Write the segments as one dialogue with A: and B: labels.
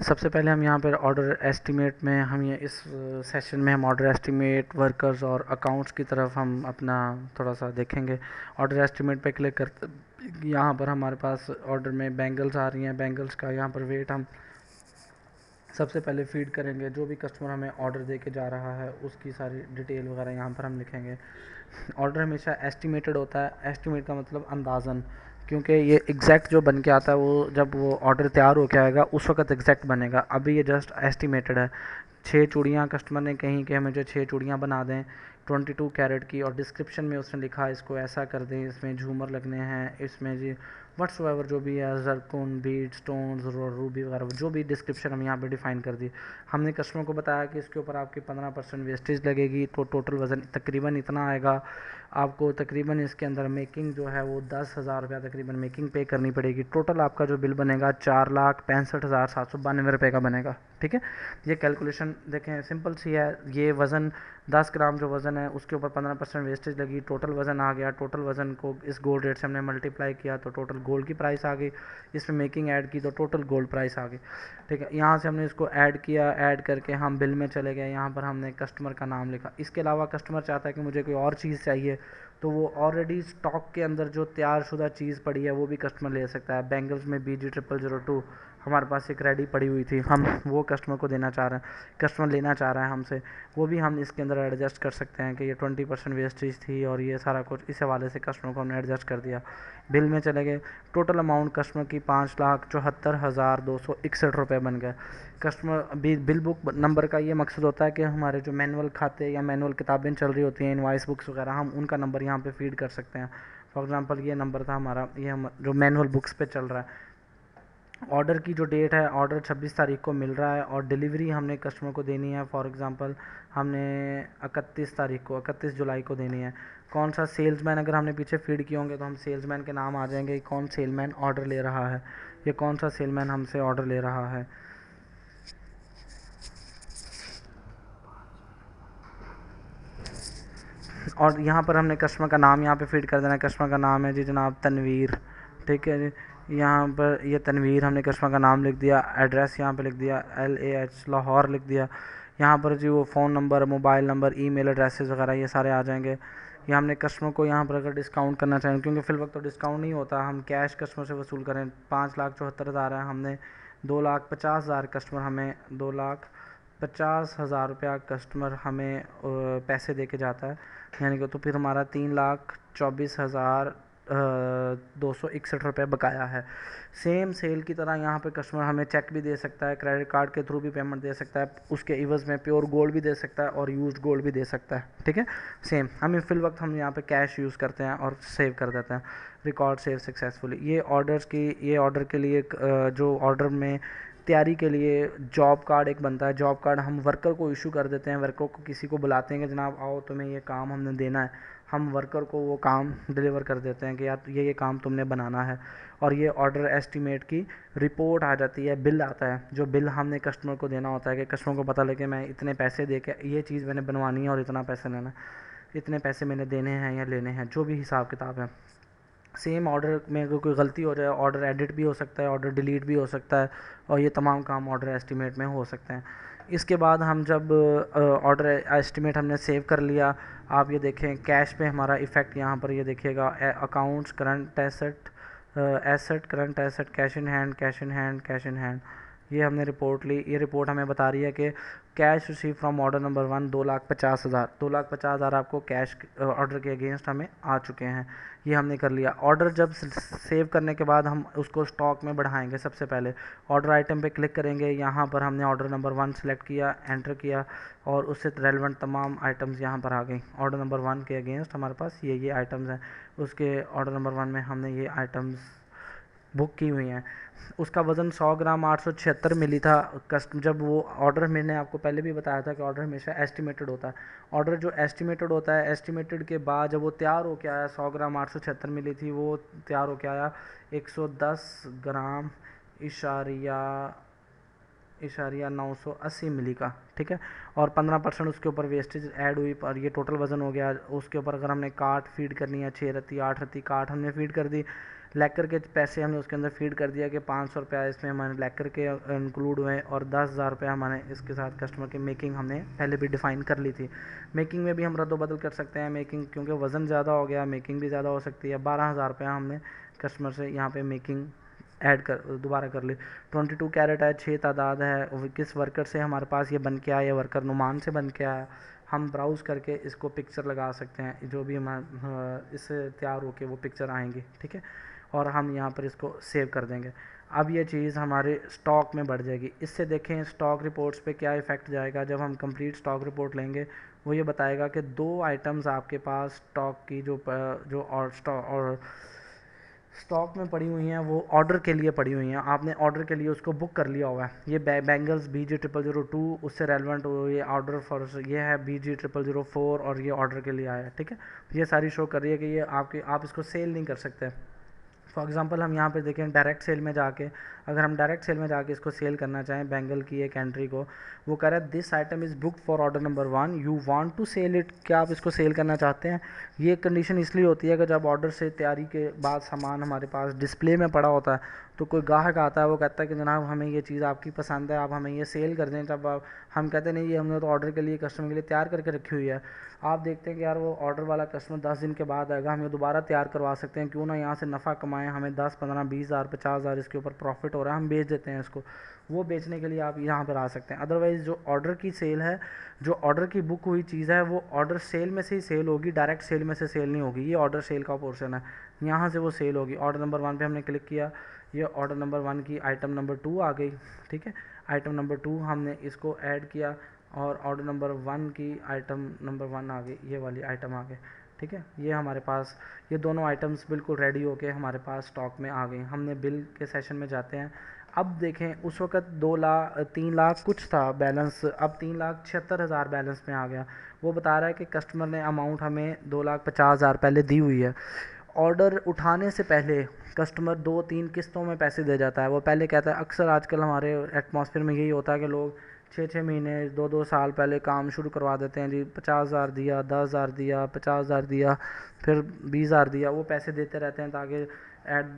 A: सबसे पहले हम यहाँ पर ऑर्डर एस्टिमेट में हम ये इस सेशन में हम ऑर्डर एस्टिमेट, वर्कर्स और अकाउंट्स की तरफ हम अपना थोड़ा सा देखेंगे। ऑर्डर एस्टिमेट पे क्लिक कर, यहाँ पर हमारे पास ऑर्डर में बैंगल्स आ रही हैं। बैंगल्स का यहाँ पर वेट हम सबसे पहले फीड करेंगे। जो भी कस्टमर हमें ऑर्डर दे के जा रहा है उसकी सारी डिटेल वगैरह यहाँ पर हम लिखेंगे। ऑर्डर हमेशा एस्टिमेटेड होता है। एस्टिमेट का मतलब अंदाज़न, क्योंकि ये एग्जैक्ट जो बन के आता है वो जब वो ऑर्डर तैयार हो के आएगा उस वक्त एग्जैक्ट बनेगा। अभी ये जस्ट एस्टिमेटेड है। 6 चूड़ियाँ कस्टमर ने कहीं कि मुझे 6 चूड़ियाँ बना दें 22 कैरेट की, और डिस्क्रिप्शन में उसने लिखा इसको ऐसा कर दें, इसमें झूमर लगने हैं, इसमें जी व्हाट्सएवर जो भी है, जरकुन, बीड, स्टोन्स, रूबी वगैरह, जो भी डिस्क्रिप्शन हम यहाँ पे डिफाइन कर दी। हमने कस्टमर को बताया कि इसके ऊपर आपकी 15% वेस्टेज लगेगी, तो टोटल वज़न तकरीबन इतना आएगा। आपको तकरीबन इसके अंदर मेकिंग जो है वो 10,000 रुपया तकरीबन मेकिंग पे करनी पड़ेगी। टोटल आपका जो बिल बनेगा 4,65,792 रुपये का बनेगा। ठीक है, ये कैलकुलेशन देखें सिंपल सी है। ये वज़न 10 ग्राम जो वज़न है उसके ऊपर 15% वेस्टेज लगी, टोटल वज़न आ गया। टोटल वज़न को इस गोल्ड रेट से हमने मल्टीप्लाई किया तो टोटल गोल्ड की प्राइस आ गई। इसमें मेकिंग ऐड की तो टोटल गोल्ड प्राइस आ गई। ठीक है, यहाँ से हमने इसको ऐड किया। ऐड करके हम बिल में चले गए। यहाँ पर हमने कस्टमर का नाम लिखा। इसके अलावा कस्टमर चाहता है कि मुझे कोई और चीज़ चाहिए, तो वो ऑलरेडी स्टॉक के अंदर जो तैयार शुदा चीज़ पड़ी है वो भी कस्टमर ले सकता है। बैंगल्स में BG0002 हमारे पास एक रेडी पड़ी हुई थी, हम वो कस्टमर को देना चाह रहे हैं, कस्टमर लेना चाह रहा है हमसे, वो भी हम इसके अंदर एडजस्ट कर सकते हैं कि ये 20% वेस्टेज थी और ये सारा कुछ इस हवाले से कस्टमर को हमने एडजस्ट कर दिया। बिल में चले गए। टोटल अमाउंट कस्टमर की 5,74,261 रुपये बन गए। कस्टमर बिल बुक नंबर का ये मकसद होता है कि हमारे जो मैनुअल खाते या मैनुअल किताबें चल रही होती हैं, इनवाइस बुक्स वगैरह, हम उनका नंबर यहाँ पे फीड कर सकते हैं। फॉर एग्जांपल ये नंबर था हमारा, ये हम जो मैनुअल बुक्स पे चल रहा है। ऑर्डर की जो डेट है, ऑर्डर 26 तारीख को मिल रहा है और डिलीवरी हमने कस्टमर को देनी है। फॉर एग्जांपल हमने 31 जुलाई को देनी है। कौन सा सेल्समैन अगर हमने पीछे फीड किए होंगे तो हम सेल्समैन के नाम आ जाएंगे, कौन सेलमैन ऑर्डर ले रहा है, ये कौन सा सेलमैन हमसे ऑर्डर ले रहा है। और यहाँ पर हमने कस्टमर का नाम यहाँ पे फीड कर देना है। कस्टमर का नाम है जी जनाब तनवीर। ठीक है जी, यहाँ पर ये तनवीर हमने कस्टमर का नाम लिख दिया। एड्रेस यहाँ पे लिख दिया LAH लाहौर लिख दिया। यहाँ पर जी वो phone number, mobile number, email addresses वगैरह ये सारे आ जाएंगे। ये हमने कस्टमर को यहाँ पर अगर डिस्काउंट करना चाहें, क्योंकि फिल वक्त तो डिस्काउंट नहीं होता, हम कैश कस्टमर से वसूल करें। 5,74,000 है, हमने 2,50,000 कस्टमर हमें 2,50,000 रुपया कस्टमर हमें पैसे दे के जाता है, यानी कि तो फिर हमारा 3,24,261 रुपये बकाया है। सेम सेल की तरह यहाँ पे कस्टमर हमें चेक भी दे सकता है, क्रेडिट कार्ड के थ्रू भी पेमेंट दे सकता है, उसके इवज़ में प्योर गोल्ड भी दे सकता है और यूज्ड गोल्ड भी दे सकता है। ठीक है, सेम हमें फिल वक्त हम यहाँ पे कैश यूज़ करते हैं और सेव कर देते हैं। Record save successfully. ये ऑर्डर के लिए जो ऑर्डर में तैयारी के लिए जॉब कार्ड एक बनता है। जॉब कार्ड हम वर्कर को इशू कर देते हैं। वर्कर को किसी को बुलाते हैं कि जनाब आओ तुम्हें ये काम हमने देना है। हम वर्कर को वो काम डिलीवर कर देते हैं कि यार ये काम तुमने बनाना है। और ये ऑर्डर एस्टीमेट की रिपोर्ट आ जाती है, बिल आता है, जो बिल हमने कस्टमर को देना होता है कि कस्टमर को पता लगे मैं इतने पैसे दे के ये चीज़ मैंने बनवानी है और इतना पैसे लेना है, इतने पैसे मैंने देने हैं या लेने हैं, जो भी हिसाब किताब है। सेम ऑर्डर में अगर कोई गलती हो जाए, ऑर्डर एडिट भी हो सकता है, ऑर्डर डिलीट भी हो सकता है, और ये तमाम काम ऑर्डर एस्टीमेट में हो सकते हैं। इसके बाद हम जब ऑर्डर एस्टीमेट हमने सेव कर लिया, आप ये देखें कैश पे हमारा इफ़ेक्ट यहाँ पर ये देखिएगा। Accounts, current asset, current asset, cash in hand, cash in hand, cash in hand, ये हमने रिपोर्ट ली। ये रिपोर्ट हमें बता रही है कि cash receive from order number 1 2,50,000, 2,50,000 आपको कैश ऑर्डर के अगेंस्ट हमें आ चुके हैं। ये हमने कर लिया। ऑर्डर जब सेव करने के बाद हम उसको स्टॉक में बढ़ाएंगे। सबसे पहले ऑर्डर आइटम पे क्लिक करेंगे। यहाँ पर हमने ऑर्डर नंबर 1 सेलेक्ट किया, एंटर किया और उससे रेलेवेंट तमाम आइटम्स यहाँ पर आ गई। ऑर्डर नंबर 1 के अगेंस्ट हमारे पास ये आइटम्स हैं। उसके ऑर्डर नंबर 1 में हमने ये आइटम्स बुक की हुई हैं। उसका वज़न 100 ग्राम 876 मिली था। जब वो ऑर्डर, मैंने आपको पहले भी बताया था कि ऑर्डर हमेशा एस्टिमेटेड होता है। ऑर्डर जो एस्टिमेटेड होता है, एस्टिमेटेड के बाद जब वो तैयार होके आया, 100 ग्राम 876 मिली थी, वो तैयार होके आया 110 ग्राम इशारिया 980 मिली का। ठीक है, और 15% उसके ऊपर वेस्टेज ऐड हुई, पर ये टोटल वज़न हो गया। उसके ऊपर अगर हमने काट फीड करनी है, 6 रत्ती 8 रत्ती काट हमने फीड कर दी। लैकर के पैसे हमने उसके अंदर फीड कर दिया कि 500 रुपया इसमें हमारे लैकर के इंक्लूड हुए और 10,000 रुपया हमारे इसके साथ कस्टमर की मेकिंग हमने पहले भी डिफ़ाइन कर ली थी। मेकिंग में भी हम रद्द-बदल कर सकते हैं, मेकिंग क्योंकि वज़न ज़्यादा हो गया, मेकिंग भी ज़्यादा हो सकती है। 12,000 रुपया हमने कस्टमर से यहाँ पे मेकिंग ऐड कर दोबारा कर ली। 22 कैरेट है, 6 तादाद है, किस वर्कर से हमारे पास ये बन के आया, वर्कर नुमान से बन के आया। हम ब्राउज़ करके इसको पिक्चर लगा सकते हैं, जो भी हमारे इससे तैयार होके वो पिक्चर आएंगी, ठीक है। और हम यहाँ पर इसको सेव कर देंगे। अब ये चीज़ हमारे स्टॉक में बढ़ जाएगी। इससे देखें स्टॉक रिपोर्ट्स पे क्या इफ़ेक्ट जाएगा। जब हम कंप्लीट स्टॉक रिपोर्ट लेंगे वो ये बताएगा कि 2 आइटम्स आपके पास स्टॉक की जो और स्टॉक में पड़ी हुई हैं वो ऑर्डर के लिए पड़ी हुई हैं, आपने ऑर्डर के लिए उसको बुक कर लिया हुआ है। ये बैंगल्स BG002 उससे रेलेवेंट ये ऑर्डर फॉर ये है BG004 और ये ऑर्डर के लिए आया है, ठीक है। ये सारी शो कर रही है कि ये आप इसको सेल नहीं कर सकते। फॉर एग्जांपल हम यहाँ पे देखें डायरेक्ट सेल में जाके, अगर हम डायरेक्ट सेल में जाके इसको सेल करना चाहें बैंगल की एक एंट्री को, वो कह रहा है this item is book for order number 1, you want to sell it, क्या आप इसको सेल करना चाहते हैं। ये कंडीशन इसलिए होती है कि जब ऑर्डर से तैयारी के बाद सामान हमारे पास डिस्प्ले में पड़ा होता है तो कोई ग्राहक आता है, वो कहता है कि जनाब हमें ये चीज़ आपकी पसंद है, आप हमें ये सेल कर दें। जब हम कहते नहीं ये हमने तो ऑर्डर के लिए कस्टमर के लिए तैयार करके रखी हुई है, आप देखते हैं कि यार वो ऑर्डर वाला कस्टमर 10 दिन के बाद आएगा, हम ये दोबारा तैयार करवा सकते हैं, क्यों ना यहाँ से नफ़ा कमाएं, हमें 10, 15, 20,000, 50,000 इसके ऊपर प्रॉफिट हो रहा है, हम बेच देते हैं इसको। वो बेचने के लिए आप यहाँ पर आ सकते हैं। अदरवाइज़ जो ऑर्डर की सेल है, जो ऑर्डर की बुक हुई चीज़ है, वो ऑर्डर सेल में से ही सेल होगी, डायरेक्ट सेल में से सेल नहीं होगी। ये ऑर्डर सेल का पोर्शन है, यहाँ से वो सेल होगी। ऑर्डर नंबर 1 पे हमने क्लिक किया, ये ऑर्डर नंबर 1 की आइटम नंबर 2 आ गई, ठीक है। आइटम नंबर 2 हमने इसको ऐड किया और ऑर्डर नंबर 1 की आइटम नंबर 1 आ गई, ये वाली आइटम आ गई, ठीक है। ये हमारे पास ये दोनों आइटम्स बिल्कुल रेडी होके हमारे पास स्टॉक में आ गई। हमने बिल के सेशन में जाते हैं। अब देखें उस वक़्त 3 लाख कुछ था बैलेंस, अब 3,76,000 बैलेंस में आ गया। वो बता रहा है कि कस्टमर ने अमाउंट हमें 2,50,000 पहले दी हुई है। ऑर्डर उठाने से पहले कस्टमर 2-3 किस्तों में पैसे दे जाता है। वो पहले कहता है, अक्सर आजकल हमारे एटमॉस्फेयर में यही होता है कि लोग 6-6 महीने 2-2 साल पहले काम शुरू करवा देते हैं। जी 50,000 दिया, 10,000 दिया, 50,000 दिया, फिर 20,000 दिया, वो पैसे देते रहते हैं ताकि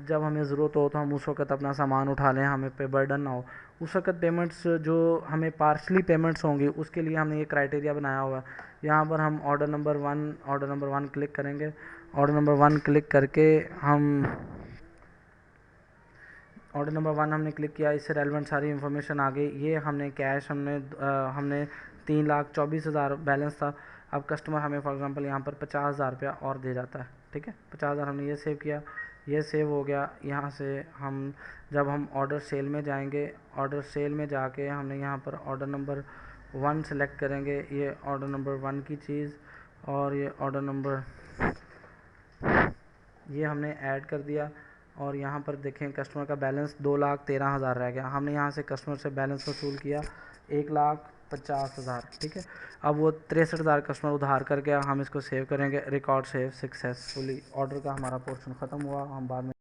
A: जब हमें ज़रूरत हो तो हम उस वक़्त अपना सामान उठा लें, हमें पे बर्डन ना हो। उस वक़्त पेमेंट्स जो हमें पार्शली पेमेंट्स होंगी उसके लिए हमने ये क्राइटेरिया बनाया हुआ है। यहाँ पर हम ऑर्डर नंबर 1 क्लिक करेंगे। ऑर्डर नंबर 1 क्लिक करके ऑर्डर नंबर 1 हमने क्लिक किया, इससे रेलेवेंट सारी इन्फॉर्मेशन आ गई। ये हमने कैश हमने 3,24,000 बैलेंस था। अब कस्टमर हमें फॉर एग्जांपल यहाँ पर 50,000 रुपया और दे जाता है, ठीक है। 50,000 हमने ये सेव किया, ये सेव हो गया। यहाँ से जब हम ऑर्डर सेल में जाएंगे, ऑर्डर सेल में जाके हमने यहाँ पर ऑर्डर नंबर 1 सेलेक्ट करेंगे, ये ऑर्डर नंबर 1 की चीज़, और ये ऑर्डर नंबर ये हमने ऐड कर दिया। और यहाँ पर देखें कस्टमर का बैलेंस 2,13,000 रह गया। हमने यहाँ से कस्टमर से बैलेंस वसूल किया 1,50,000, ठीक है। अब वो 63,000 कस्टमर उधार कर गया। हम इसको सेव करेंगे, रिकॉर्ड सेव सक्सेसफुली। ऑर्डर का हमारा पोर्शन ख़त्म हुआ। हम बाद में